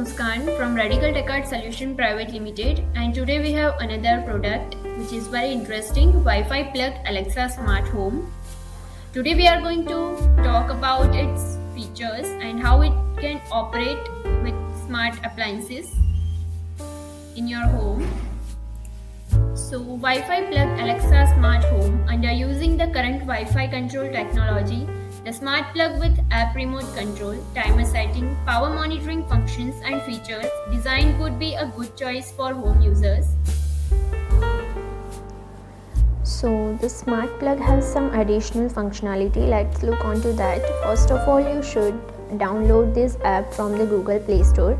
Muskan from RadicalTechArt Solution Pvt Limited, and today we have another product which is very interesting, Wi-Fi plugged Alexa smart home. Today we are going to talk about its features and how it can operate with smart appliances in your home. So Wi-Fi plugged Alexa smart home. Under using the current Wi-Fi control technology, the smart plug with app remote control, timer setting, power monitoring functions and features designed could be a good choice for home users. So the smart plug has some additional functionality. Let's look onto that. First of all, you should download this app from the Google Play Store.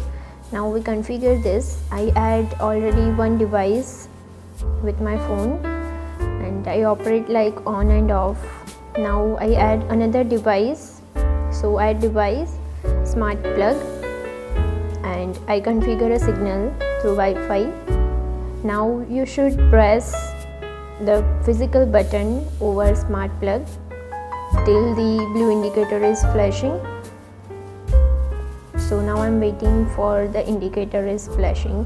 Now we configure this. I add already one device with my phone and I operate like on and off. Now I add another device, so add device, smart plug, and I configure a signal through Wi-Fi. Now you should press the physical button over smart plug till the blue indicator is flashing. So now I'm waiting for the indicator is flashing.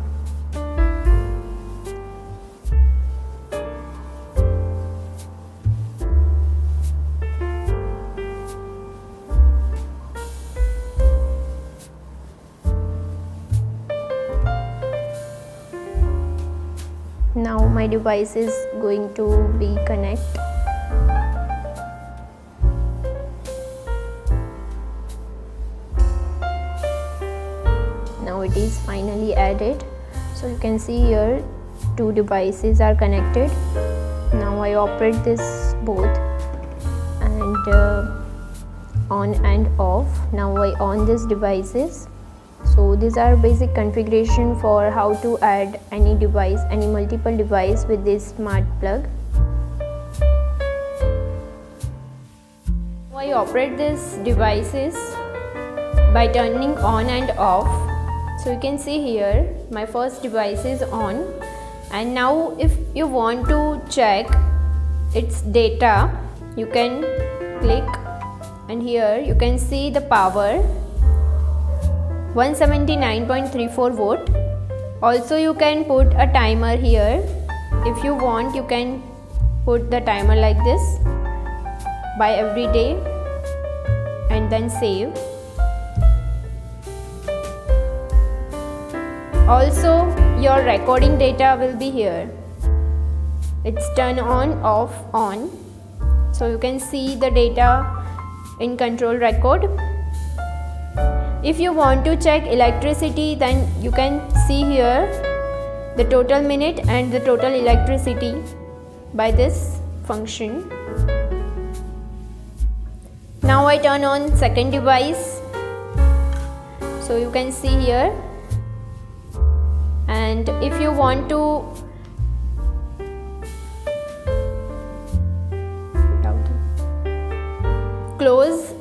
Now my device is going to be connect. Now it is finally added. So you can see here two devices are connected. Now I operate this both and on and off. Now I on these devices. So these are basic configuration for how to add any device, any multiple device with this smart plug. I operate these devices by turning on and off. So you can see here my first device is on, and now if you want to check its data, you can click and here you can see the power 179.34 volt. Also you can put a timer here. If you want, you can put the timer like this by every day and then save. Also your recording data will be here. It's turn on, off, on. So you can see the data in control record. If you want to check electricity, then you can see here the total minute and the total electricity by this function. Now I turn on second device. So you can see here, and if you want to close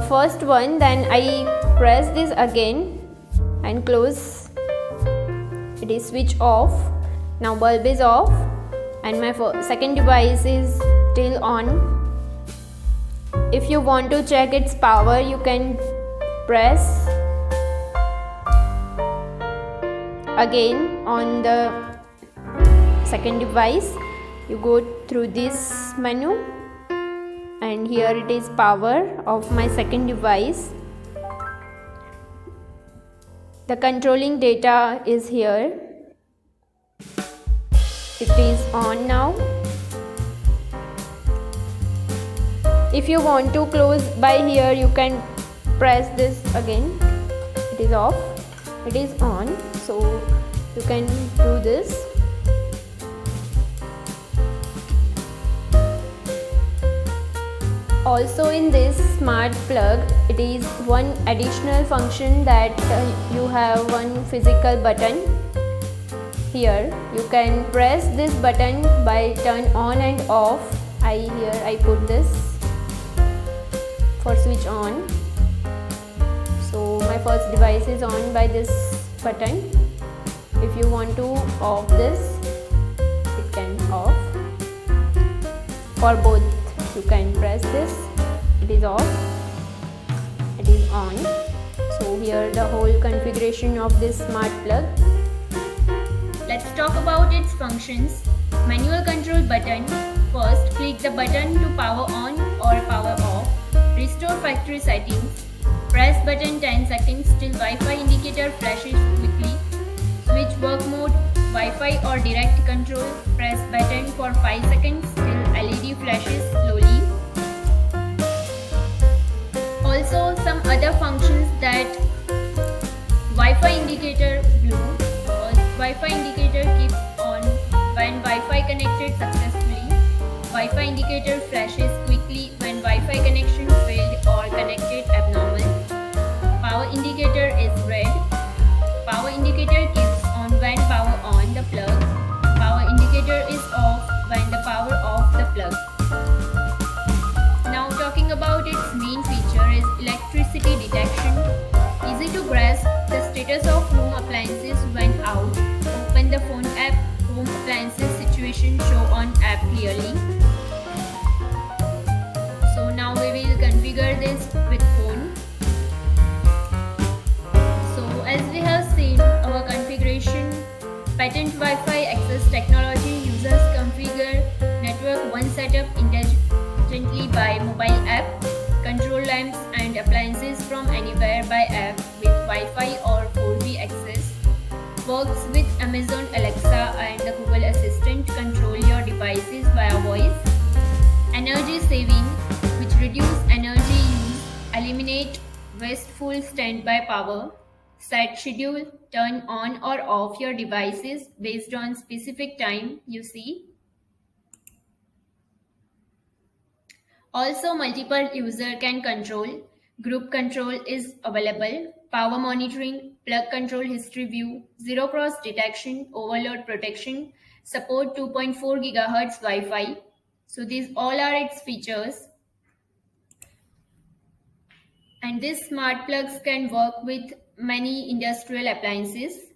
first one, then I press this again and close. It is switch off. Now bulb is off and my second device is still on. If you want to check its power, you can press again on the second device. You go through this menu and here it is power of my second device. The controlling data is here. It is on now. If you want to close by here, you can press this again. It is off. It is on. So you can do this. Also in this smart plug, it is one additional function that you have one physical button. Here you can press this button by turn on and off. Here I put this for switch on. So my first device is on by this button. If you want to off this, it can off. For both you can press this. It is off, it is on. So here the whole configuration of this smart plug. Let's talk about its functions. Manual control button. First, click the button to power on or power off. Restore factory settings. Press button 10 seconds till Wi-Fi indicator flashes quickly. Switch work mode, Wi-Fi or direct control. Press button for 5 seconds till LED flashes slowly. Also, some other functions that Wi-Fi indicator blue. Wi-Fi indicator keeps on when Wi-Fi connected successfully. Wi-Fi indicator flashes quickly when Wi-Fi connection failed or connected abnormal. Power indicator is red. Power indicator keeps on when power on the plug. Power indicator is off when the power off the plug. Now talking about its main feature is electricity detection. Easy to grasp the status of home appliances when out. Open the phone app, home appliances situation show on app clearly. So now we will configure this with phone. So as we have seen our configuration, patent Wi-Fi access technology users configure network one setup intelligently by mobile app, control lamps and appliances from anywhere by app with Wi-Fi or 4G access. Works with Amazon Alexa and the Google Assistant. Control your devices via voice. Energy saving, which reduce energy use, eliminate wasteful standby power. Set schedule, turn on or off your devices based on specific time you see. Also, multiple user can control. Group control is available. Power monitoring, plug control history view, zero cross detection, overload protection, support 2.4 GHz Wi-Fi. So these all are its features. And these smart plugs can work with many industrial appliances.